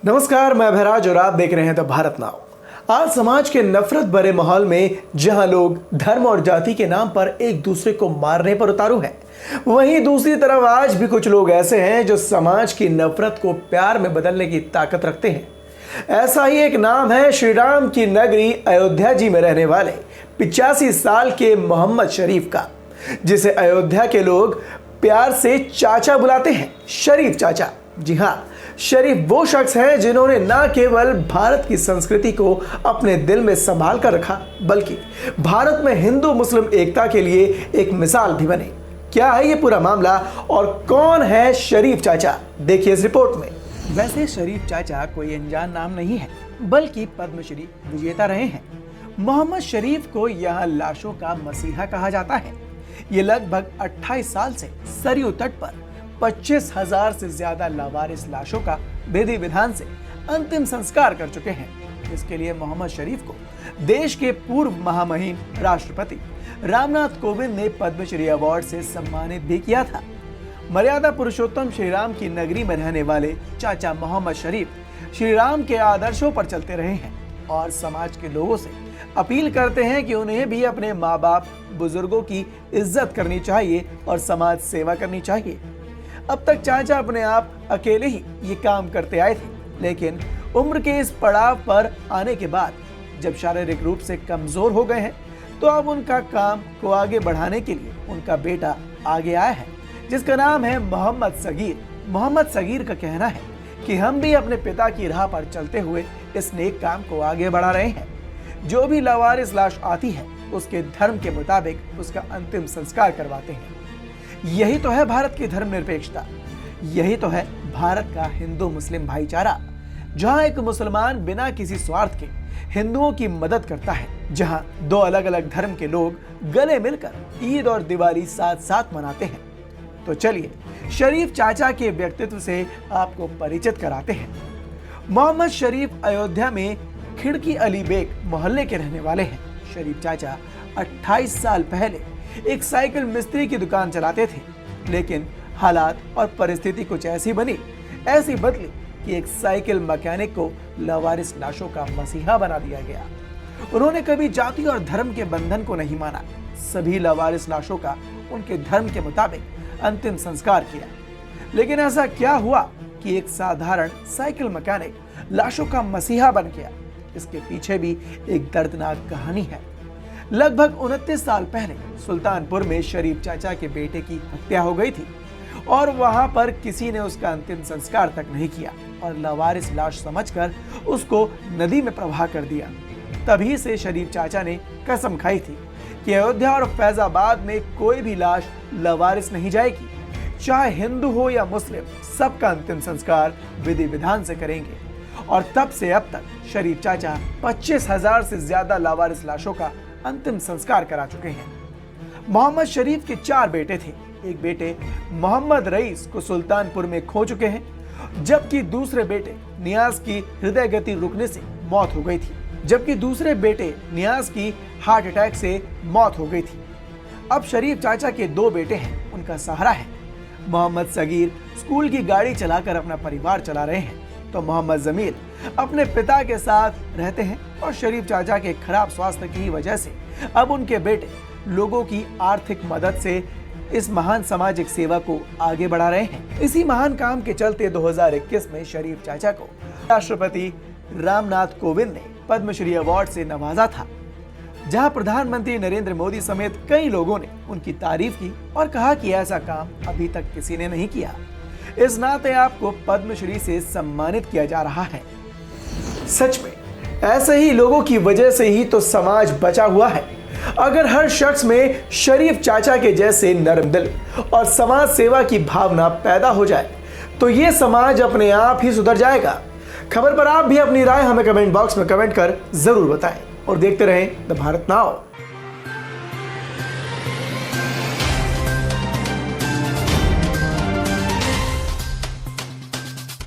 नमस्कार, मैं भैराज और आप देख रहे हैं द भारत नाउ। आज समाज के नफरत भरे माहौल में जहां लोग धर्म और जाति के नाम पर एक दूसरे को मारने पर उतारू हैं, वहीं दूसरी तरफ आज भी कुछ लोग ऐसे हैं जो समाज की नफरत को प्यार में बदलने की ताकत रखते हैं। ऐसा ही एक नाम है श्री राम की नगरी अयोध्या जी में रहने वाले 85 साल के मोहम्मद शरीफ का, जिसे अयोध्या के लोग प्यार से चाचा बुलाते हैं। शरीफ चाचा, जी हाँ, शरीफ वो शख्स हैं जिन्होंने न केवल भारत की संस्कृति को अपने दिल में संभाल कर रखा, बल्कि भारत में हिंदू मुस्लिम एकता के लिए एक मिसाल भी बने। क्या है ये पूरा मामला और कौन है शरीफ चाचा, देखिए इस रिपोर्ट में। वैसे शरीफ चाचा कोई अनजान नाम नहीं है, बल्कि पद्मश्री विजेता रहे हैं। मोहम्मद शरीफ को यहाँ लाशों का मसीहा कहा जाता है। ये लगभग 28 साल से सरयू तट पर 25,000 से ज्यादा लावारिस लाशों का विधि विधान से अंतिम संस्कार कर चुके हैं। इसके लिए मोहम्मद शरीफ को देश के पूर्व महामहिम राष्ट्रपति रामनाथ कोविंद ने पद्मश्री अवार्ड से सम्मानित भी किया था। मर्यादा पुरुषोत्तम श्री राम की नगरी में रहने वाले चाचा मोहम्मद शरीफ श्री राम के आदर्शों पर चलते रहे हैं और समाज के लोगों से अपील करते हैं कि उन्हें भी अपने माँ बाप बुजुर्गों की इज्जत करनी चाहिए और समाज सेवा करनी चाहिए। अब तक चाचा अपने आप अकेले ही ये काम करते आए थे, लेकिन उम्र के इस पड़ाव पर आने के बाद जब शारीरिक रूप से कमजोर हो गए हैं, तो अब उनका काम को आगे बढ़ाने के लिए उनका बेटा आगे आया है, जिसका नाम है मोहम्मद सगीर। मोहम्मद सगीर का कहना है कि हम भी अपने पिता की राह पर चलते हुए इस नेक काम को आगे बढ़ा रहे हैं। जो भी लावारिस लाश आती है, उसके धर्म के मुताबिक उसका अंतिम संस्कार करवाते हैं। यही तो है भारत की धर्मनिरपेक्षता, यही तो है भारत का हिंदू मुस्लिम भाईचारा, जहां एक मुसलमान बिना किसी स्वार्थ के हिंदुओं की मदद करता है, जहां दो अलग अलग धर्म के लोग गले मिलकर ईद और दिवाली साथ साथ मनाते हैं। तो चलिए शरीफ चाचा के व्यक्तित्व से आपको परिचित कराते हैं। मोहम्मद शरीफ अयोध्या में खिड़की अली बेग मोहल्ले के रहने वाले हैं। शरीफ चाचा 28 साल पहले एक साइकिल मिस्त्री की दुकान चलाते थे, लेकिन हालात और परिस्थिति कुछ ऐसी बदली कि एक साइकिल मैकेनिक को लावारिस लाशों का मसीहा बना दिया गया। उन्होंने कभी जाति और धर्म के बंधन को नहीं माना, सभी लावारिस लाशों का उनके धर्म के मुताबिक अंतिम संस्कार किया। लेकिन ऐसा क्या हुआ कि एक साधारण साइकिल मैकेनिक लाशों का मसीहा बन गया? इसके पीछे भी एक दर्दनाक कहानी है। लगभग 29 साल पहले सुल्तानपुर में शरीफ चाचा के बेटे की हत्या हो गई थी और वहां पर किसी ने उसका अंतिम संस्कार तक नहीं किया और लावारिस लाश समझकर उसको नदी में प्रवाह कर दिया। तभी से शरीफ चाचा ने कसम खाई थी कि अयोध्या और फैजाबाद में कोई भी लाश लावारिस नहीं जाएगी, चाहे हिंदू हो या मुस्लिम, सबका अंतिम संस्कार विधि विधान से करेंगे। और तब से अब तक शरीफ चाचा 25,000 से ज्यादा लावारिस लाशों का अंतिम संस्कार करा चुके हैं। मोहम्मद शरीफ के 4 बेटे थे। एक बेटे मोहम्मद रईस को सुल्तानपुर में खो चुके हैं, जबकि दूसरे बेटे नियाज की हृदय गति रुकने से मौत हो गई थी, जबकि दूसरे बेटे नियाज की हार्ट अटैक से मौत हो गई थी। अब शरीफ चाचा के 2 बेटे हैं, उनका सहारा है। मोहम्मद सगीर स्कूल की गाड़ी चलाकर अपना परिवार चला रहे हैं, तो मोहम्मद जमील अपने पिता के साथ रहते हैं और शरीफ चाचा के खराब स्वास्थ्य की वजह से अब उनके बेटे लोगों की आर्थिक मदद से इस महान सामाजिक सेवा को आगे बढ़ा रहे हैं। इसी महान काम के चलते 2021 में शरीफ चाचा को राष्ट्रपति रामनाथ कोविंद ने पद्मश्री अवार्ड से नवाजा था, जहां प्रधानमंत्री नरेंद्र मोदी समेत कई लोगों ने उनकी तारीफ की और कहा कि ऐसा काम अभी तक किसी ने नहीं किया। इस नाते आपको पद्मश्री से सम्मानित किया जा रहा है। सच में ऐसे ही लोगों की वजह से ही तो समाज बचा हुआ है। अगर हर शख्स में शरीफ चाचा के जैसे नरम दिल और समाज सेवा की भावना पैदा हो जाए, तो ये समाज अपने आप ही सुधर जाएगा। खबर पर आप भी अपनी राय हमें कमेंट बॉक्स में कमेंट कर जरूर बताएं और देखते रहें द भारत नाउ।